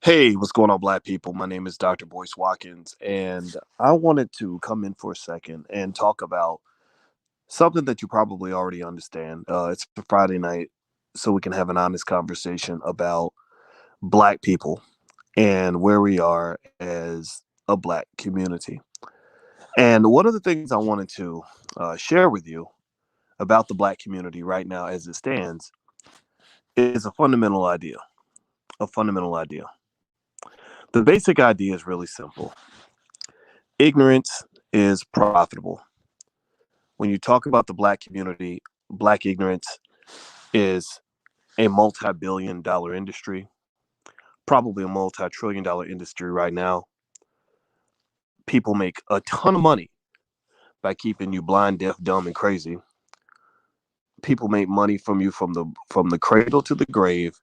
Hey, what's going on, Black people? My name is Dr. Boyce Watkins, and I wanted to come in for a second and talk about something that you probably already understand. It's a Friday night, so we can have an honest conversation about Black people and where we are as a Black community. And one of the things I wanted to share with you about the Black community right now as it stands is a fundamental idea. A fundamental idea. The basic idea is really simple. Ignorance is profitable. When you talk about the Black community, Black ignorance is a multi-billion dollar industry, probably a multi-trillion dollar industry right now. People make a ton of money by keeping you blind, deaf, dumb, and crazy. People make money from you from the cradle to the grave,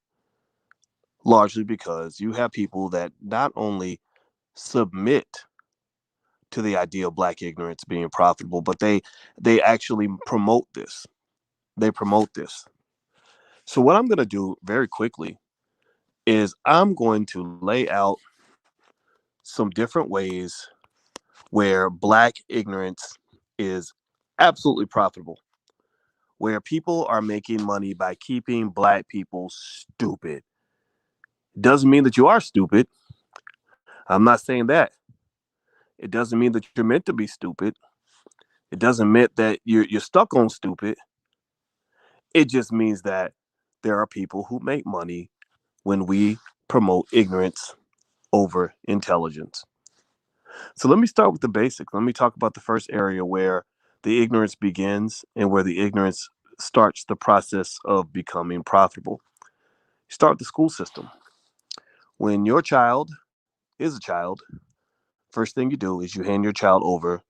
largely because you have people that not only submit to the idea of Black ignorance being profitable, but they actually promote this. They promote this. So what I'm going to do very quickly is I'm going to lay out some different ways where Black ignorance is absolutely profitable, where people are making money by keeping Black people stupid. Doesn't mean that you are stupid. I'm not saying that. It doesn't mean that you're meant to be stupid. It doesn't mean that you're stuck on stupid. It just means that there are people who make money when we promote ignorance over intelligence. So let me start with the basics. Let me talk about the first area where the ignorance begins and where the ignorance starts the process of becoming profitable. Start the school system. When your child is a child, first thing you do is you hand your child over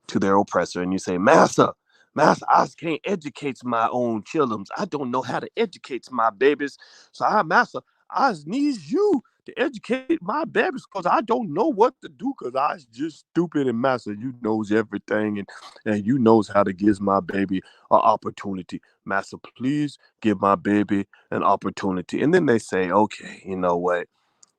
to their oppressor and you say, Master, I can't educate my own children. I don't know how to educate my babies. So Master, I need you to educate my babies because I don't know what to do because I just stupid and Master, you knows everything and you knows how to give my baby an opportunity. Master, please give my baby an opportunity. And then they say, okay, you know what?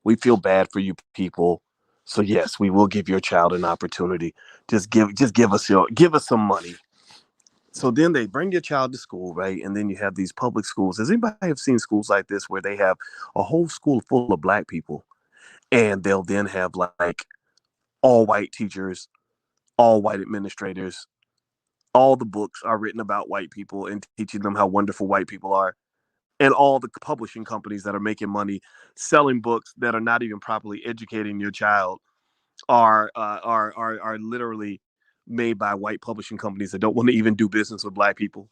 We feel bad for you people. So yes, we will give your child an opportunity. Just give us some money. So then they bring your child to school, right? And then you have these public schools. Does anybody have seen schools like this where they have a whole school full of Black people and they'll then have like all white teachers, all white administrators, all the books are written about white people and teaching them how wonderful white people are, and all the publishing companies that are making money selling books that are not even properly educating your child are literally made by white publishing companies that don't want to even do business with Black people.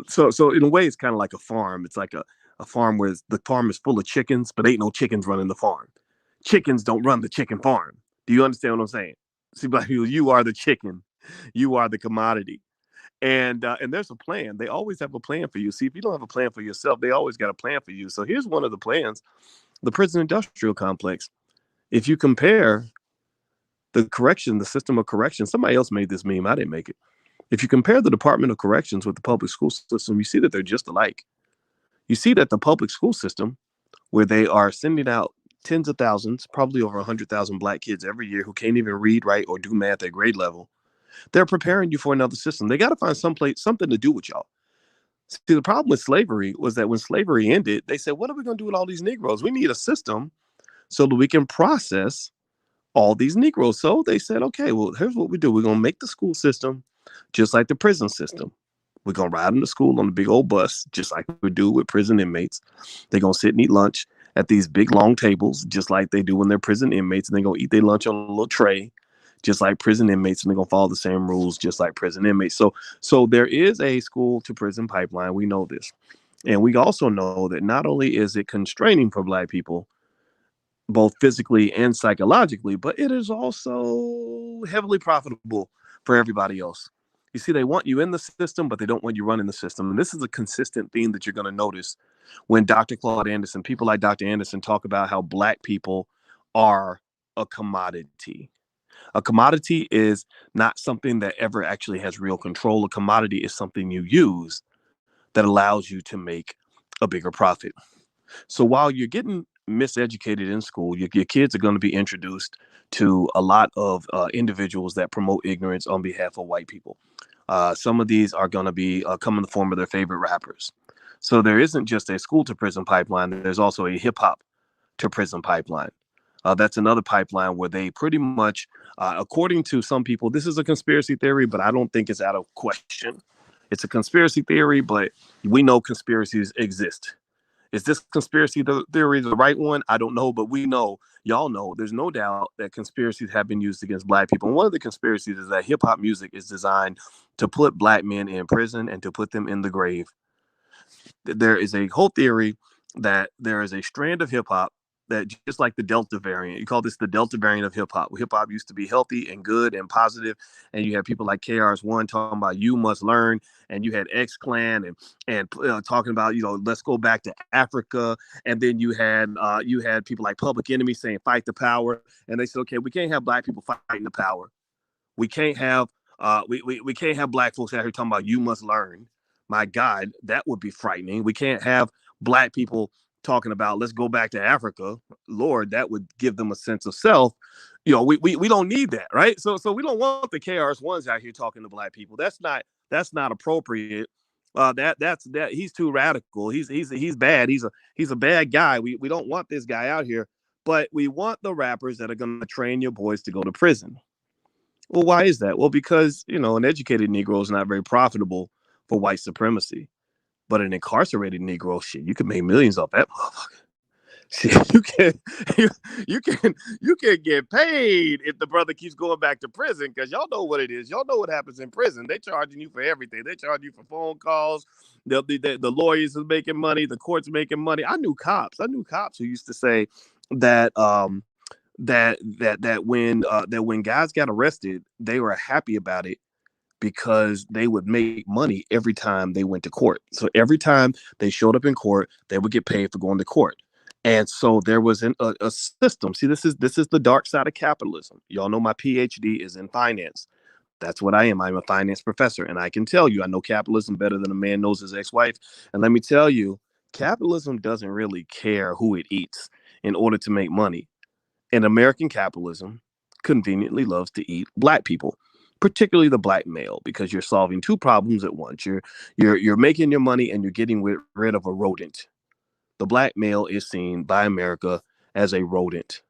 So in a way, it's kind of like a farm. It's like a farm where the farm is full of chickens, but ain't no chickens running the farm. Chickens don't run the chicken farm. Do you understand what I'm saying? See, Black people, you are the chicken, you are the commodity. And there's a plan. They always have a plan for you. See, if you don't have a plan for yourself, they always got a plan for you. So here's one of the plans: the prison industrial complex. If you compare the system of correction, somebody else made this meme. I didn't make it. If you compare the Department of Corrections with the public school system, you see that they're just alike. You see that the public school system, where they are sending out tens of thousands, probably over 100,000 Black kids every year who can't even read, write, or do math at grade level, they're preparing you for another system. They got to find something to do with y'all. See, the problem with slavery was that when slavery ended, they said, what are we going to do with all these Negroes? We need a system so that we can process all these Negroes. So they said, okay, well, here's what we do. We're going to make the school system just like the prison system. We're going to ride them to school on a big old bus, just like we do with prison inmates. They're going to sit and eat lunch at these big long tables, just like they do when they're prison inmates. And they're going to eat their lunch on a little tray, just like prison inmates. And they're going to follow the same rules, just like prison inmates. So there is a school to prison pipeline. We know this. And we also know that not only is it constraining for Black people, both physically and psychologically, but it is also heavily profitable for everybody else. You see, they want you in the system, but they don't want you running the system. And this is a consistent theme that you're going to notice when Dr. Claude Anderson, people like Dr. Anderson, talk about how Black people are a commodity. A commodity is not something that ever actually has real control. A commodity is something you use that allows you to make a bigger profit. So while you're getting miseducated in school, your kids are going to be introduced to a lot of individuals that promote ignorance on behalf of white people. Some of these are going to be come in the form of their favorite rappers. So there isn't just a school to prison pipeline. There's also a hip hop to prison pipeline. That's another pipeline where they pretty much, according to some people, this is a conspiracy theory, but I don't think it's out of question. It's a conspiracy theory, but we know conspiracies exist. Is this conspiracy theory the right one? I don't know, but we know, y'all know, there's no doubt that conspiracies have been used against black people. And one of the conspiracies is that hip hop music is designed to put black men in prison and to put them in the grave. There is a whole theory that there is a strand of hip hop that, just like the Delta variant, you call this the Delta variant of hip hop. Hip hop used to be healthy and good and positive, and you had people like KRS-One talking about "You must learn," and you had X Clan and talking about, let's go back to Africa, and then you had people like Public Enemy saying "fight the power," and they said, okay, we can't have black people fighting the power. We can't have we can't have black folks out here talking about "you must learn." My God, that would be frightening. We can't have black people talking about "let's go back to Africa." Lord, that would give them a sense of self. We don't need that, right? So we don't want the KRS ones out here talking to black people. That's not appropriate. That he's too radical. He's bad. He's a bad guy. We don't want this guy out here. But we want the rappers that are going to train your boys to go to prison. Well, why is that? Well, because, an educated Negro is not very profitable for white supremacy. But an incarcerated Negro, shit, you can make millions off that motherfucker. Shit, you can get paid if the brother keeps going back to prison, because y'all know what it is. Y'all know what happens in prison. They charging you for everything. They charge you for phone calls. The lawyers are making money. The court's making money. I knew cops who used to say that when guys got arrested, they were happy about it because they would make money every time they went to court. So every time they showed up in court, they would get paid for going to court. And so there was a system. See, this is the dark side of capitalism. Y'all know my PhD is in finance. That's what I am. I'm a finance professor, and I can tell you I know capitalism better than a man knows his ex-wife. And let me tell you, capitalism doesn't really care who it eats in order to make money. And American capitalism conveniently loves to eat black people, particularly the black male, because you're solving two problems at once. You're making your money and you're getting rid of a rodent. The black male is seen by America as a rodent.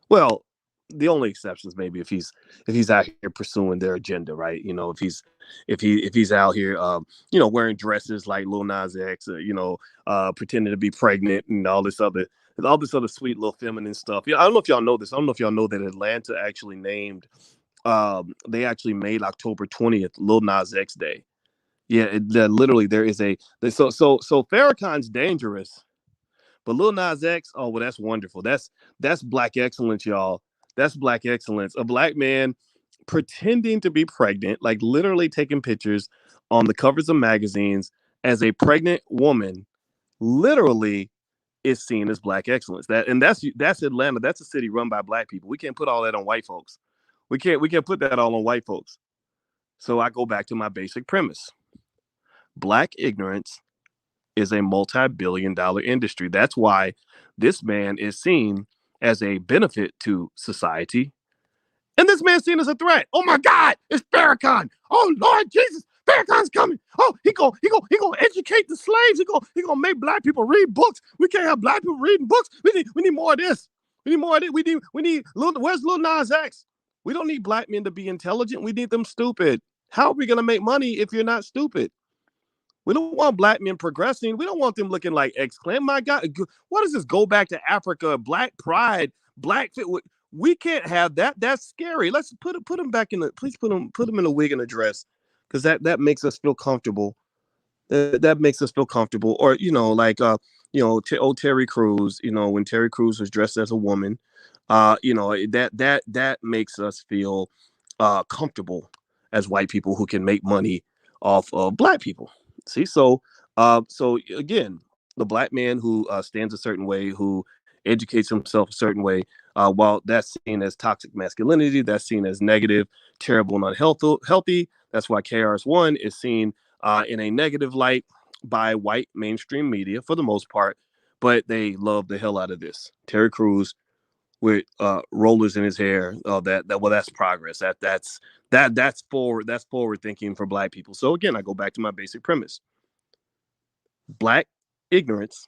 Well, the only exceptions maybe if he's out here pursuing their agenda, right? If he's out here, wearing dresses like Lil Nas X, pretending to be pregnant and all this other sweet little feminine stuff. Yeah, I don't know if y'all know this. I don't know if y'all know that Atlanta actually named, they actually made October 20th Lil Nas X Day. Yeah, literally there is so Farrakhan's dangerous, but Lil Nas X, oh well, that's wonderful. That's black excellence, y'all. That's black excellence. A black man pretending to be pregnant, like literally taking pictures on the covers of magazines as a pregnant woman, literally is seen as black excellence. That's Atlanta. That's a city run by black people. We can't put all that on white folks. We can't put that all on white folks. So I go back to my basic premise. Black ignorance is a multi-billion-dollar industry. That's why this man is seen as a benefit to society. And this man's seen as a threat. Oh my God, it's Farrakhan. Oh Lord Jesus, Farrakhan's coming. Oh, he gonna educate the slaves. He gonna make black people read books. We can't have black people reading books. We need more of this. We need more of it. Where's Lil Nas X? We don't need black men to be intelligent. We need them stupid. How are we gonna make money if you're not stupid? We don't want black men progressing. We don't want them looking like X-Clan. My God, what is this? Go back to Africa, black pride, black fit. We can't have that. That's scary. Let's put him back in please put him in a wig and a dress, because that makes us feel comfortable. That makes us feel comfortable. Or Terry Crews. When Terry Crews was dressed as a woman, that makes us feel comfortable as white people who can make money off of black people. See, so again, the black man who stands a certain way, who educates himself a certain way, while that's seen as toxic masculinity, that's seen as negative, terrible, and unhealthy. That's why KRS-One is seen in a negative light by white mainstream media for the most part. but they love the hell out of this. Terry Crews with rollers in his hair. Oh, well, that's progress. That's forward. That's forward thinking for Black people. So again, I go back to my basic premise: Black ignorance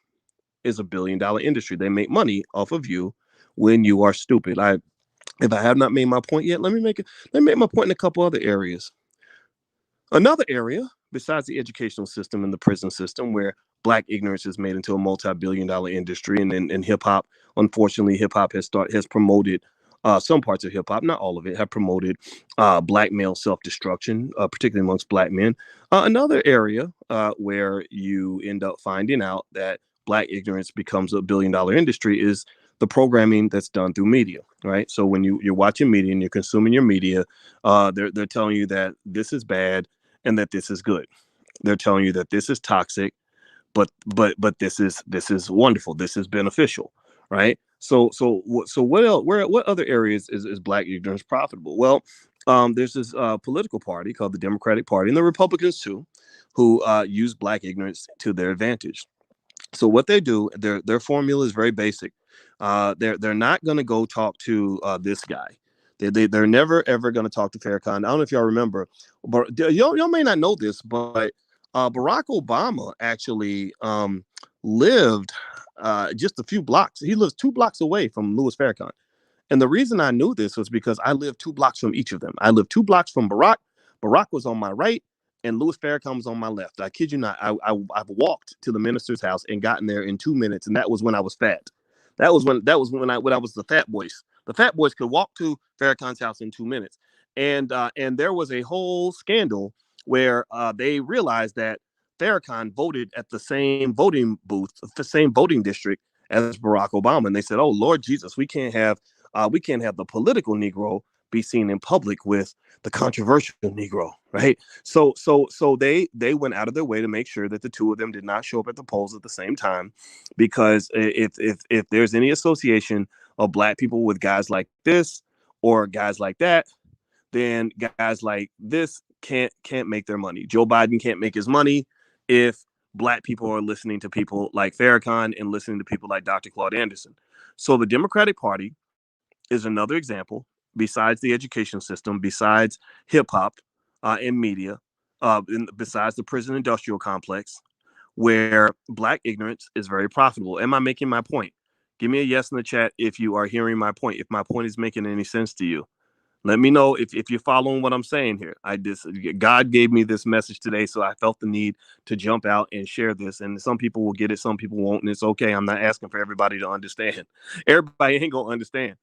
is $1 billion industry. They make money off of you when you are stupid. If I have not made my point yet, let me make my point in a couple other areas. Another area, besides the educational system and the prison system, where Black ignorance is made into a multi-billion-dollar industry, and in hip hop, unfortunately, hip hop has promoted some parts of hip hop, not all of it, have promoted Black male self-destruction, particularly amongst Black men. Another area where you end up finding out that Black ignorance becomes $1 billion industry is the programming that's done through media, right? So when you're watching media and you're consuming your media, they're telling you that this is bad and that this is good. They're telling you that this is toxic, but this is wonderful. This is beneficial, right? So what else? What other areas is Black ignorance profitable? Well, there's this political party called the Democratic Party, and the Republicans too, who use Black ignorance to their advantage. So what they do, their formula is very basic. They're not going to go talk to this guy. They're never ever going to talk to Farrakhan. I don't know if y'all remember, but y'all may not know this, but Barack Obama actually lived just a few blocks. He lives 2 blocks away from Louis Farrakhan. And the reason I knew this was because I lived 2 blocks from each of them. I lived 2 blocks from Barack. Barack was on my right, and Louis Farrakhan was on my left. I kid you not. I've walked to the minister's house and gotten there in 2 minutes, and that was when I was fat. That was when I was the fat boys. The fat boys could walk to Farrakhan's house in 2 minutes, and there was a whole scandal where they realized that Farrakhan voted at the same voting booth, the same voting district as Barack Obama, and they said, "Oh Lord Jesus, we can't have the political Negro be seen in public with the controversial Negro, right?" So they went out of their way to make sure that the two of them did not show up at the polls at the same time, because if there's any association of Black people with guys like this or guys like that, then guys like this can't make their money. Joe Biden can't make his money if Black people are listening to people like Farrakhan and listening to people like Dr. Claude Anderson. So the Democratic Party is another example, besides the education system, besides hip hop and media, besides the prison industrial complex, where Black ignorance is very profitable. Am I making my point? Give me a yes in the chat if you are hearing my point, if my point is making any sense to you. Let me know if you're following what I'm saying here. God gave me this message today, so I felt the need to jump out and share this. And some people will get it, some people won't, and it's okay. I'm not asking for everybody to understand. Everybody ain't gonna understand.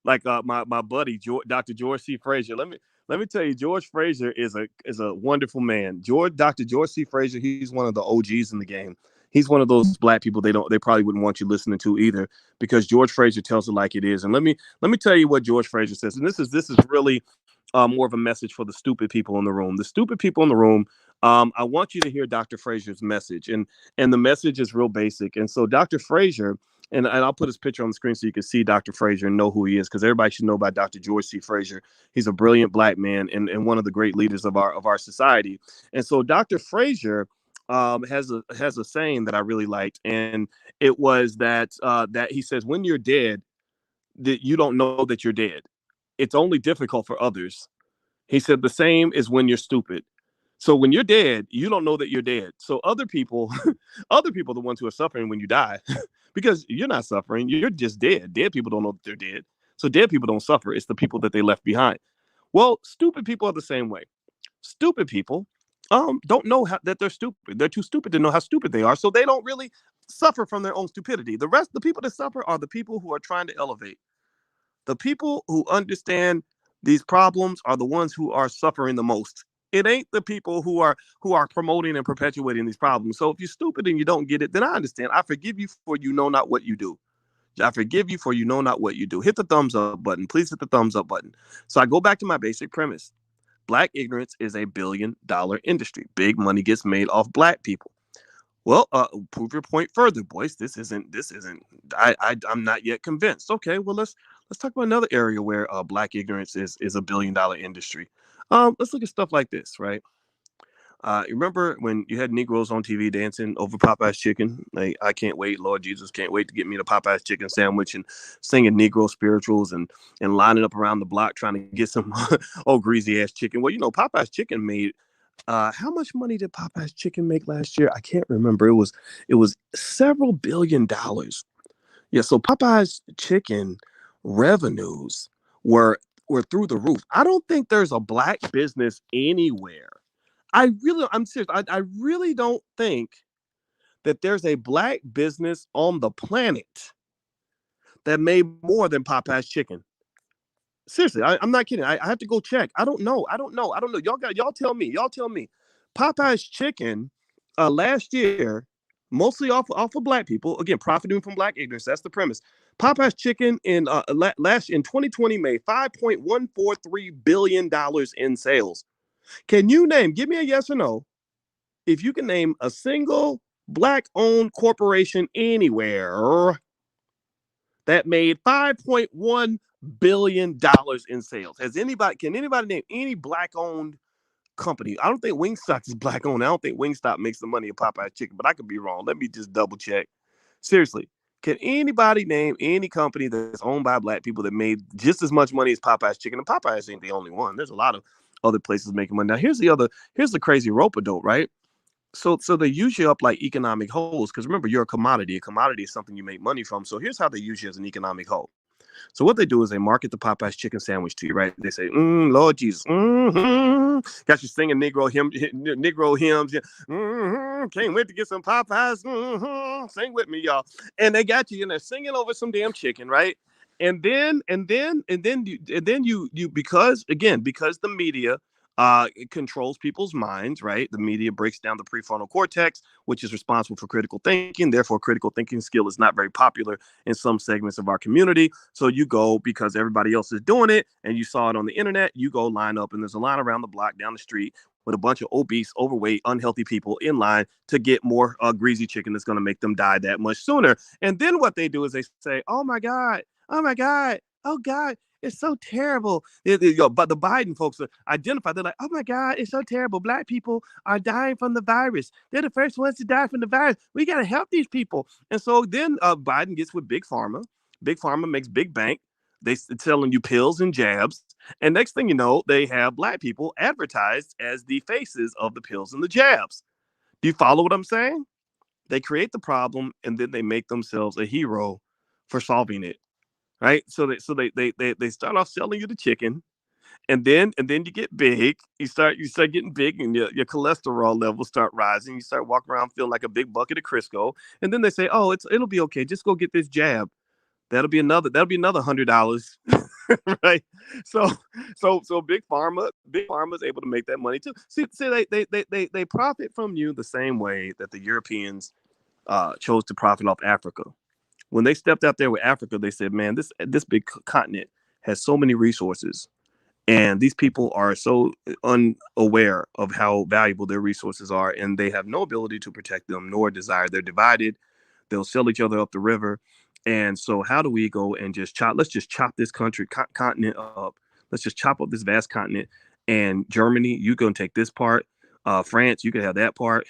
Like my buddy Dr. George C. Frazier. Let me tell you, George Frazier is a wonderful man. Dr. George C. Frazier, he's one of the OGs in the game. He's one of those Black people they probably wouldn't want you listening to either, because George Frazier tells it like it is. And let me tell you what George Frazier says. And this is really more of a message for the stupid people in the room. The stupid people in the room. I want you to hear Dr. Frazier's message, and the message is real basic. And so Dr. Frazier, and I'll put his picture on the screen so you can see Dr. Frazier and know who he is, because everybody should know about Dr. George C. Frazier. He's a brilliant Black man and one of the great leaders of our society. And so Dr. Frazier has a saying that I really liked, and it was that he says, when you're dead, that you don't know that you're dead. It's only difficult for others. He said the same is when you're stupid. So when you're dead, you don't know that you're dead. So other people, other people are the ones who are suffering when you die, because you're not suffering. You're just dead. Dead people don't know that they're dead. So dead people don't suffer. It's the people that they left behind. Well, stupid people are the same way. Stupid people don't know that they're stupid. They're too stupid to know how stupid they are. So they don't really suffer from their own stupidity. The people that suffer are the people who are trying to elevate. The people who understand these problems are the ones who are suffering the most. It ain't the people who are promoting and perpetuating these problems. So if you're stupid and you don't get it, then I understand. I forgive you for you know not what you do. I forgive you for you know not what you do. Hit the thumbs up button. Please hit the thumbs up button. So I go back to my basic premise. Black ignorance is a $1 billion industry. Big money gets made off Black people. Well, prove your point further, Boyce. This isn't. I'm not yet convinced. Okay, well let's talk about another area where Black ignorance is $1 billion industry. Let's look at stuff like this, right? Remember when you had Negroes on TV dancing over Popeye's chicken? Like, I can't wait, Lord Jesus, can't wait to get me the Popeye's chicken sandwich, and singing Negro spirituals, and lining up around the block trying to get some old greasy ass chicken. Well, Popeye's chicken made. How much money did Popeye's chicken make last year? I can't remember. It was several $billion. Yeah, so Popeye's chicken revenues were were through the roof. I don't think there's a black business anywhere. I'm serious. I really don't think that there's a black business on the planet that made more than Popeye's chicken. Seriously, I'm not kidding. I have to go check. I don't know. Y'all tell me. Y'all tell me. Popeye's chicken, last year, mostly off of black people. Again, profiting from black ignorance. That's the premise. Popeye's chicken last in 2020 made $5.143 billion in sales. Can you name? Give me a yes or no. If you can name a single black-owned corporation anywhere that made $5.1 billion in sales. Can anybody name any black-owned company? I don't think Wingstop is black-owned. I don't think Wingstop makes the money of Popeye's chicken, but I could be wrong. Let me just double check. Seriously, can anybody name any company that's owned by black people that made just as much money as Popeye's chicken? And Popeye's ain't the only one. There's a lot of other places making money. Now, here's the crazy rope-a-dope, right? So they use you up like economic holes, because remember, you're a commodity. A commodity is something you make money from. So here's how they use you as an economic hole. So what they do is they market the Popeye's chicken sandwich to you, right? They say, Lord Jesus, got you singing Negro hymns. Yeah. Can't wait to get some Popeyes. Sing with me, y'all. And they got you, and they're singing over some damn chicken, right? And then you because the media it controls people's minds, right? The media breaks down the prefrontal cortex, which is responsible for critical thinking. Therefore, critical thinking skill is not very popular in some segments of our community. So you go, because everybody else is doing it and you saw it on the internet, you go line up, and there's a line around the block down the street with a bunch of obese, overweight, unhealthy people in line to get more greasy chicken that's going to make them die that much sooner. And then what they do is they say, oh my God, oh my God, oh God, it's so terrible. But the Biden folks identify. They're like, oh my God, it's so terrible. Black people are dying from the virus. They're the first ones to die from the virus. We got to help these people. And so then Biden gets with Big Pharma. Big Pharma makes big bank. They selling you pills and jabs. And next thing you know, they have black people advertised as the faces of the pills and the jabs. Do you follow what I'm saying? They create the problem, and then they make themselves a hero for solving it. Right? So they start off selling you the chicken, and then you get big. You start getting big, and your cholesterol levels start rising. You start walking around feeling like a big bucket of Crisco, and then they say, "Oh, it'll be okay. Just go get this jab. That'll be another $100." Right? So so big pharma is able to make that money too. See, they profit from you the same way that the Europeans chose to profit off Africa. When they stepped out there with Africa, they said, "Man, this big continent has so many resources, and these people are so unaware of how valuable their resources are, and they have no ability to protect them nor desire. They're divided. They'll sell each other up the river. And so, how do we go and just chop? Let's just chop this continent up. Let's just chop up this vast continent. And Germany, you go and take this part. France, you could have that part.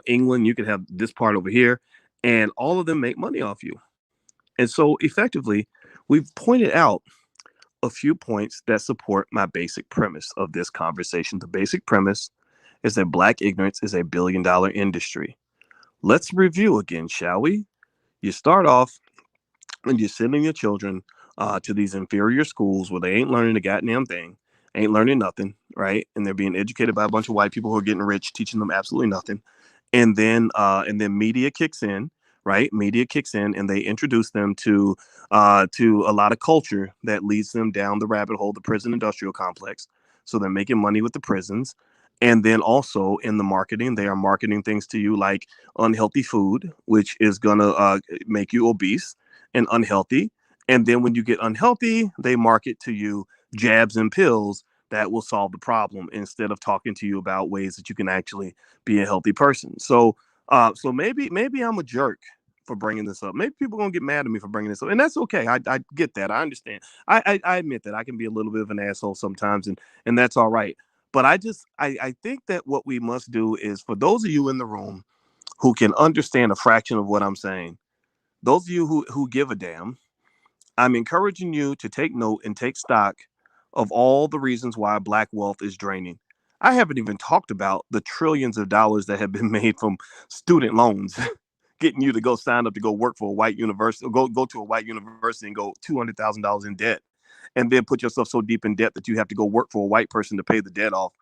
England, you could have this part over here, and all of them make money off you. And so, effectively, we've pointed out a few points that support my basic premise of this conversation. The basic premise is that black ignorance is a $1 billion industry. Let's review again, shall we? You start off and you're sending your children to these inferior schools where they ain't learning a goddamn thing, ain't learning nothing, right? And they're being educated by a bunch of white people who are getting rich, teaching them absolutely nothing. And then media kicks in, right? Media kicks in, and they introduce them to a lot of culture that leads them down the rabbit hole, the prison industrial complex. So they're making money with the prisons. And then also in the marketing, they are marketing things to you like unhealthy food, which is gonna make you obese and unhealthy. And then when you get unhealthy, they market to you jabs and pills that will solve the problem, instead of talking to you about ways that you can actually be a healthy person. So maybe I'm a jerk for bringing this up. Maybe people are gonna get mad at me for bringing this up, and that's okay. I get that. I understand. I admit that I can be a little bit of an asshole sometimes, and that's all right. But I think that what we must do is, for those of you in the room who can understand a fraction of what I'm saying, those of you who give a damn, I'm encouraging you to take note and take stock of all the reasons why black wealth is draining. I haven't even talked about the trillions of dollars that have been made from student loans, getting you to go sign up to go work for a white university, or go to a white university and go $200,000 in debt, and then put yourself so deep in debt that you have to go work for a white person to pay the debt off.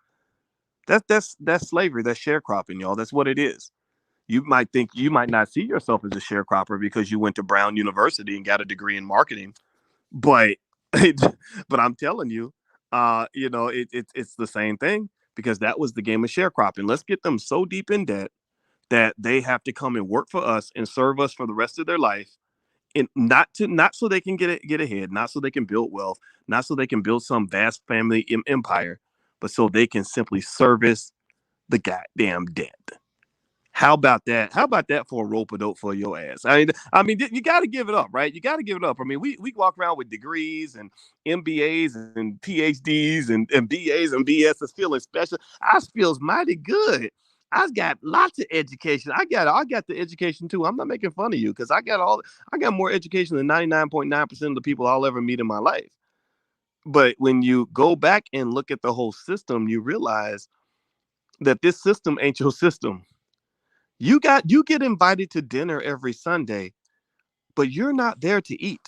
That's slavery. That's sharecropping, y'all. That's what it is. You might not see yourself as a sharecropper because you went to Brown University and got a degree in marketing, but but I'm telling you, it's the same thing, because that was the game of sharecropping. Let's get them so deep in debt that they have to come and work for us and serve us for the rest of their life, and not so they can get ahead, not so they can build wealth, not so they can build some vast family empire, but so they can simply service the goddamn debt. How about that? How about that for a rope a dope for your ass? I mean, you got to give it up, right? You got to give it up. I mean, we walk around with degrees and MBAs and PhDs and BAs and BSs feeling special. I feels mighty good. I've got lots of education. I got the education too. I'm not making fun of you, because I got more education than 99.9% of the people I'll ever meet in my life. But when you go back and look at the whole system, you realize that this system ain't your system. You get invited to dinner every Sunday, but you're not there to eat.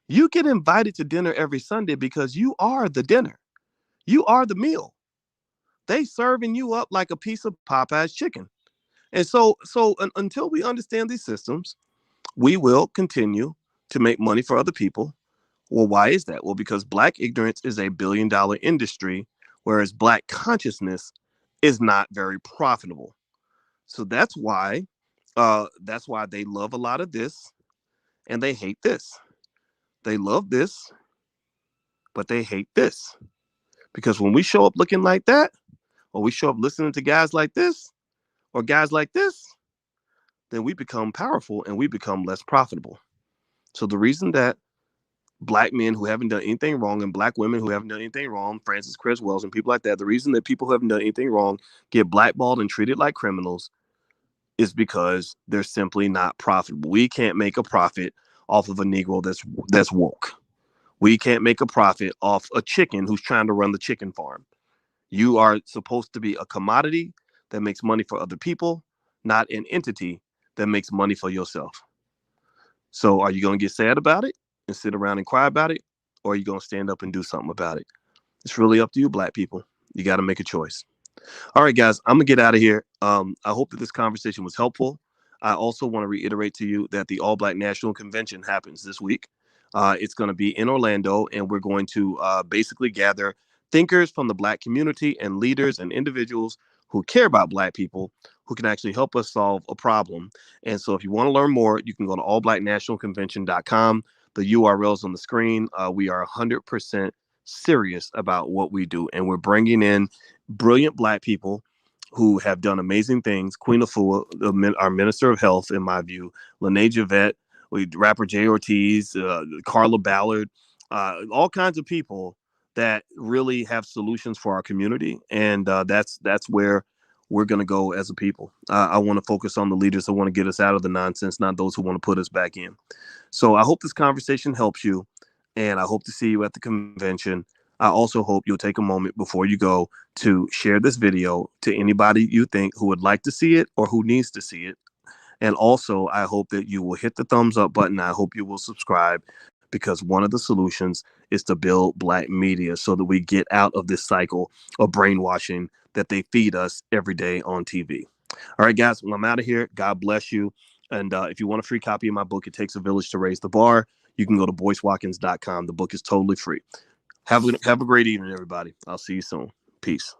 You get invited to dinner every Sunday because you are the dinner. You are the meal. They serving you up like a piece of Popeye's chicken. And until we understand these systems, we will continue to make money for other people. Well, why is that? Well, because black ignorance is a $1 billion industry, whereas black consciousness is not very profitable. So that's why they love a lot of this and they hate this. They love this, but they hate this. Because when we show up looking like that, or we show up listening to guys like this, or guys like this, then we become powerful and we become less profitable. So the reason that black men who haven't done anything wrong and black women who haven't done anything wrong, Francis Chris Wells and people like that, the reason that people who haven't done anything wrong get blackballed and treated like criminals is because they're simply not profitable. We can't make a profit off of a Negro that's woke. We can't make a profit off a chicken who's trying to run the chicken farm. You are supposed to be a commodity that makes money for other people, not an entity that makes money for yourself. So are you going to get sad about it and sit around and cry about it? Or are you going to stand up and do something about it? It's really up to you, black people. You got to make a choice. All right, guys, I'm gonna get out of here. I hope that this conversation was helpful. I also want to reiterate to you that the All Black National Convention happens this week. It's going to be in Orlando, and we're going to basically gather thinkers from the black community and leaders and individuals who care about black people, who can actually help us solve a problem. And so if you want to learn more, you can go to allblacknationalconvention.com. The URL is on the screen. We are 100% serious about what we do, and we're bringing in brilliant black people who have done amazing things. Queen Afua, our Minister of Health, in my view, Lene Javette, rapper Jay Ortiz, Carla Ballard, all kinds of people that really have solutions for our community. And that's where we're going to go as a people. I want to focus on the leaders that want to get us out of the nonsense, not those who want to put us back in. So I hope this conversation helps you, and I hope to see you at the convention. I also hope you'll take a moment before you go to share this video to anybody you think who would like to see it or who needs to see it. And also, I hope that you will hit the thumbs up button. I hope you will subscribe, because one of the solutions is to build black media so that we get out of this cycle of brainwashing that they feed us every day on TV. All right, guys, well, I'm out of here. God bless you. And if you want a free copy of my book, It Takes a Village to Raise the Bar, you can go to boycewatkins.com. The book is totally free. Have a great evening, everybody. I'll see you soon. Peace.